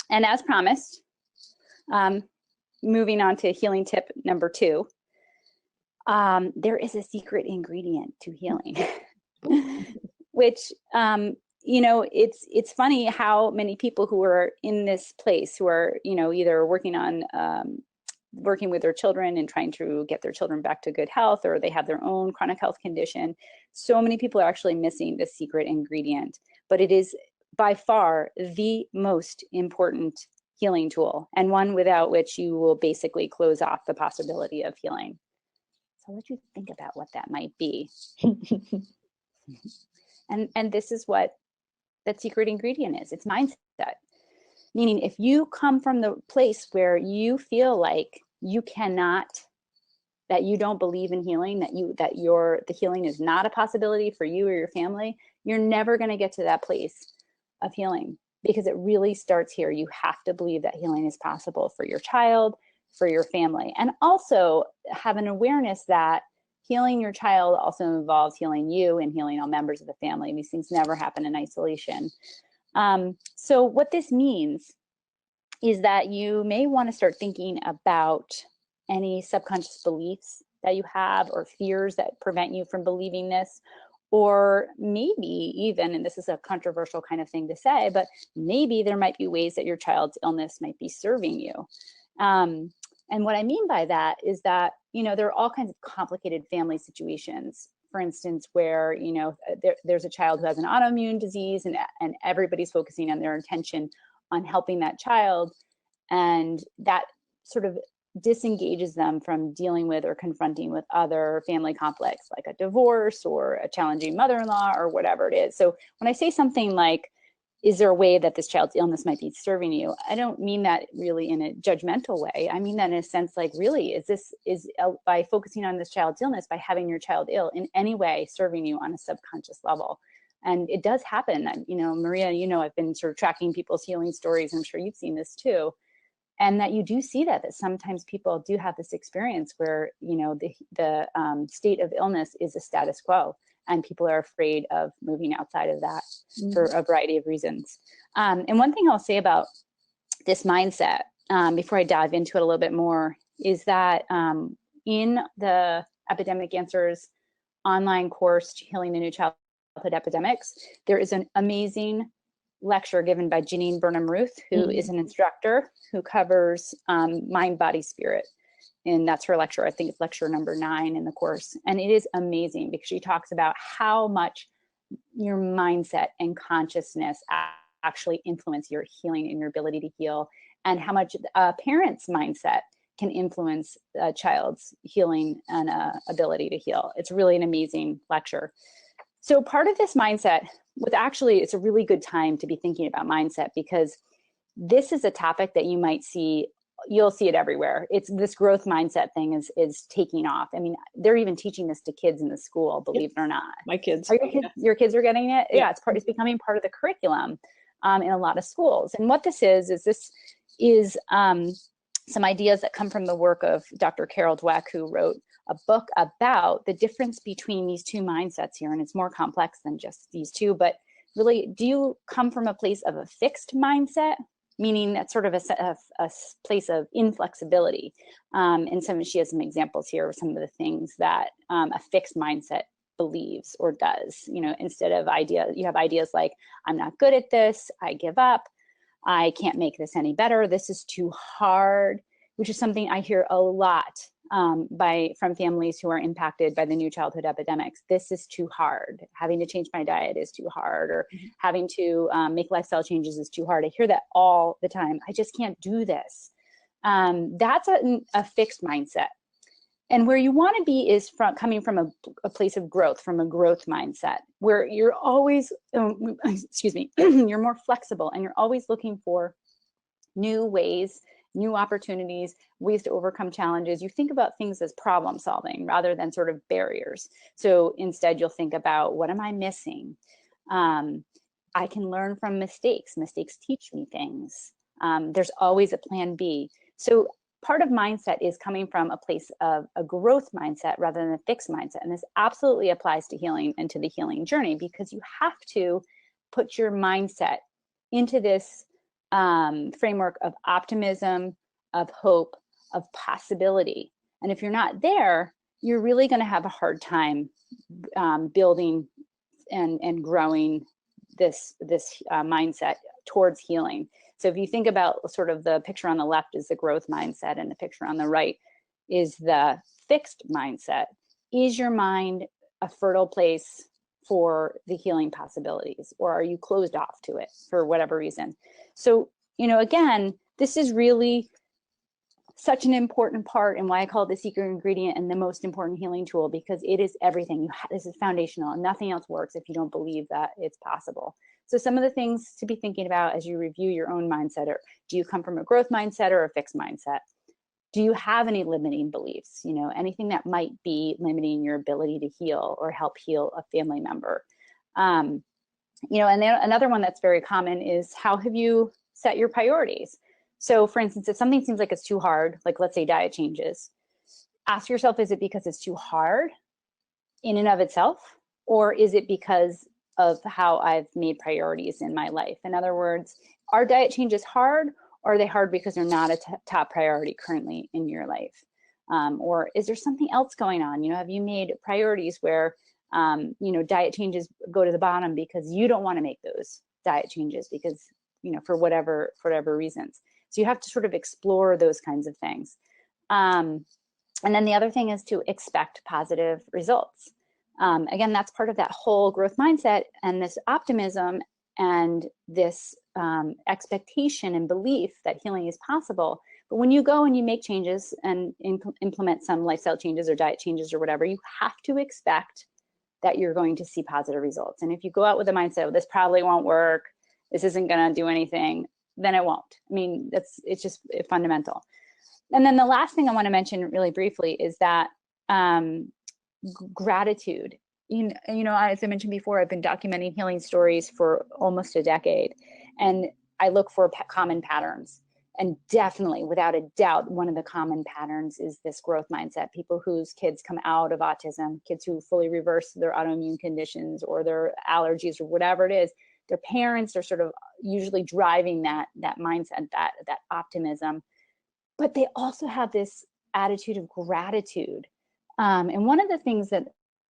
And as promised, moving on to healing tip number 2, there is a secret ingredient to healing, which, it's funny how many people who are in this place, who are, either working with their children and trying to get their children back to good health, or they have their own chronic health condition. So many people are actually missing the secret ingredient, but it is by far the most important healing tool, and one without which you will basically close off the possibility of healing. So let you think about what that might be. And this is what that secret ingredient is. It's mindset. Meaning, if you come from the place where you feel like you cannot, that you don't believe in healing, the healing is not a possibility for you or your family, you're never going to get to that place of healing, because it really starts here. You have to believe that healing is possible for your child, for your family, and also have an awareness that healing your child also involves healing you and healing all members of the family. These things never happen in isolation. So what this means is that you may want to start thinking about any subconscious beliefs that you have, or fears that prevent you from believing this, or maybe even, and this is a controversial kind of thing to say, but maybe there might be ways that your child's illness might be serving you. And what I mean by that is that, there are all kinds of complicated family situations. For instance, where, there's a child who has an autoimmune disease, and everybody's focusing on their attention on helping that child. And that sort of disengages them from dealing with or confronting with other family conflicts, like a divorce or a challenging mother-in-law or whatever it is. So when I say something like, is there a way that this child's illness might be serving you? I don't mean that really in a judgmental way. I mean that in a sense like, really, is by focusing on this child's illness, by having your child ill, in any way serving you on a subconscious level? And it does happen. Maria, I've been sort of tracking people's healing stories. I'm sure you've seen this too. And that you do see that sometimes people do have this experience where, the state of illness is a status quo, and people are afraid of moving outside of that for a variety of reasons. And one thing I'll say about this mindset, before I dive into it a little bit more, is that in the Epidemic Answers online course, Healing the New Childhood Epidemics, there is an amazing lecture given by Janine Burnham-Ruth, who is an instructor who covers mind, body, spirit. And that's her lecture. I think it's lecture number 9 in the course. And it is amazing because she talks about how much your mindset and consciousness actually influence your healing and your ability to heal, and how much a parent's mindset can influence a child's healing and ability to heal. It's really an amazing lecture. So part of this mindset, it's a really good time to be thinking about mindset, because this is a topic that you might see. You'll see it everywhere. It's this growth mindset thing is taking off. I mean, they're even teaching this to kids in the school, believe it or not. My kids. Your kids are getting it? Yeah, it's becoming part of the curriculum in a lot of schools. And what this is some ideas that come from the work of Dr. Carol Dweck, who wrote a book about the difference between these two mindsets here. And it's more complex than just these two, but really, do you come from a place of a fixed mindset, meaning that's sort of a place of inflexibility? And she has some examples here of some of the things that a fixed mindset believes or does. Instead of you have ideas like, I'm not good at this, I give up, I can't make this any better, this is too hard, which is something I hear a lot from families who are impacted by the new childhood epidemics. This is too hard. Having to change my diet is too hard, or having to make lifestyle changes is too hard. I hear that all the time. I just can't do this. That's a fixed mindset. And where you want to be is coming from a place of growth, from a growth mindset, where you're always, you're more flexible, and you're always looking for new ways, new opportunities, ways to overcome challenges. You think about things as problem solving rather than sort of barriers. So instead, you'll think about, what am I missing? I can learn from mistakes. Mistakes teach me things. There's always a plan B. So part of mindset is coming from a place of a growth mindset rather than a fixed mindset. And this absolutely applies to healing and to the healing journey, because you have to put your mindset into this framework of optimism, of hope, of possibility. And if you're not there, you're really going to have a hard time building and growing this mindset towards healing. So if you think about sort of the picture on the left is the growth mindset, and the picture on the right is the fixed mindset. Is your mind a fertile place for the healing possibilities, or are you closed off to it for whatever reason? So, again, this is really such an important part, and why I call it the secret ingredient and the most important healing tool, because it is everything. This is foundational, and nothing else works if you don't believe that it's possible. So some of the things to be thinking about as you review your own mindset are, do you come from a growth mindset or a fixed mindset? Do you have any limiting beliefs? Anything that might be limiting your ability to heal or help heal a family member? And then another one that's very common is, how have you set your priorities? So for instance, if something seems like it's too hard, like let's say diet changes, ask yourself, is it because it's too hard in and of itself? Or is it because of how I've made priorities in my life? In other words, are diet changes hard, or are they hard because they're not a top priority currently in your life? Or is there something else going on? Have you made priorities where, diet changes go to the bottom because you don't want to make those diet changes because, for whatever reasons. So you have to sort of explore those kinds of things. And then the other thing is to expect positive results. Again, that's part of that whole growth mindset and this optimism and this expectation and belief that healing is possible. But when you go and you make changes and implement some lifestyle changes or diet changes or whatever, you have to expect that you're going to see positive results. And if you go out with a mindset, this probably won't work, this isn't going to do anything, then it won't. I mean, it's just fundamental. And then the last thing I want to mention really briefly is that gratitude. As I mentioned before, I've been documenting healing stories for almost a decade, and I look for common patterns. And definitely, without a doubt, one of the common patterns is this growth mindset. People whose kids come out of autism, kids who fully reverse their autoimmune conditions or their allergies or whatever it is, their parents are sort of usually driving that mindset, that optimism. But they also have this attitude of gratitude. And one of the things that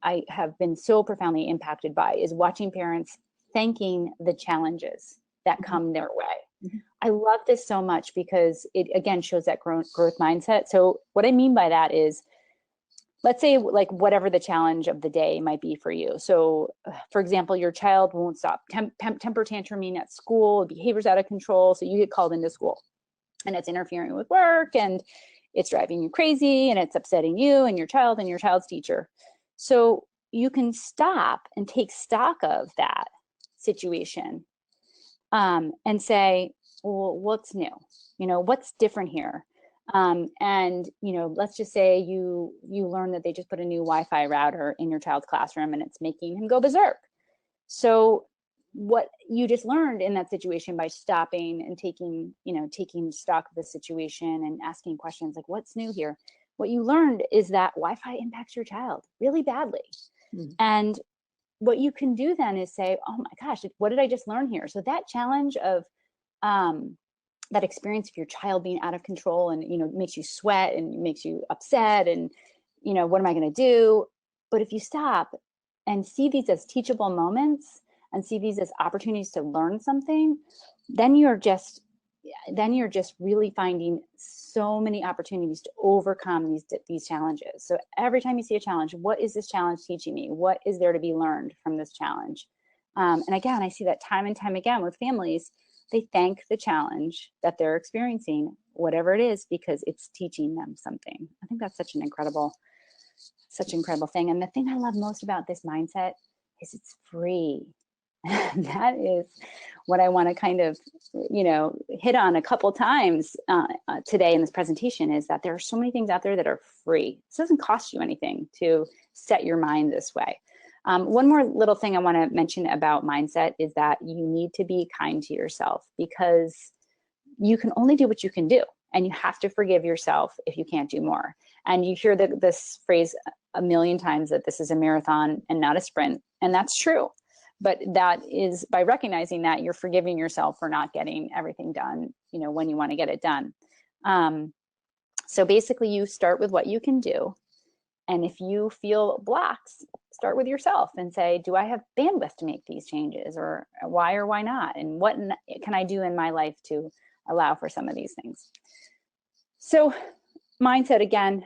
I have been so profoundly impacted by is watching parents thanking the challenges that come their way. Mm-hmm. I love this so much because it, again, shows that growth mindset. So what I mean by that is, let's say like whatever the challenge of the day might be for you. So for example, your child won't stop temper tantruming at school, behavior's out of control. So you get called into school and it's interfering with work and it's driving you crazy and it's upsetting you and your child and your child's teacher. So you can stop and take stock of that situation and say, well, what's new? What's different here? And let's just say you learn that they just put a new Wi-Fi router in your child's classroom and it's making him go berserk. So what you just learned in that situation by stopping and taking stock of the situation and asking questions like, what's new here? What you learned is that Wi-Fi impacts your child really badly. Mm-hmm. And what you can do then is say, oh my gosh, what did I just learn here? So that challenge of that experience of your child being out of control and, makes you sweat and makes you upset and, what am I going to do? But if you stop and see these as teachable moments and see these as opportunities to learn something, then you're just really finding so many opportunities to overcome these challenges. So every time you see a challenge, what is this challenge teaching me? What is there to be learned from this challenge? And again, I see that time and time again with families. They thank the challenge that they're experiencing, whatever it is, because it's teaching them something. I think that's such an incredible thing. And the thing I love most about this mindset is it's free. That is what I want to kind of, hit on a couple times today in this presentation, is that there are so many things out there that are free. It doesn't cost you anything to set your mind this way. One more little thing I want to mention about mindset is that you need to be kind to yourself, because you can only do what you can do, and you have to forgive yourself if you can't do more. And you hear this phrase a million times, that this is a marathon and not a sprint, and that's true. But that is, by recognizing that, you're forgiving yourself for not getting everything done, you know, when you want to get it done. So basically you start with what you can do. And if you feel blocks, start with yourself and say, do I have bandwidth to make these changes, or why not? And what can I do in my life to allow for some of these things? So mindset, again,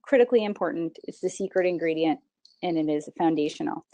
critically important. It's the secret ingredient, and it is foundational.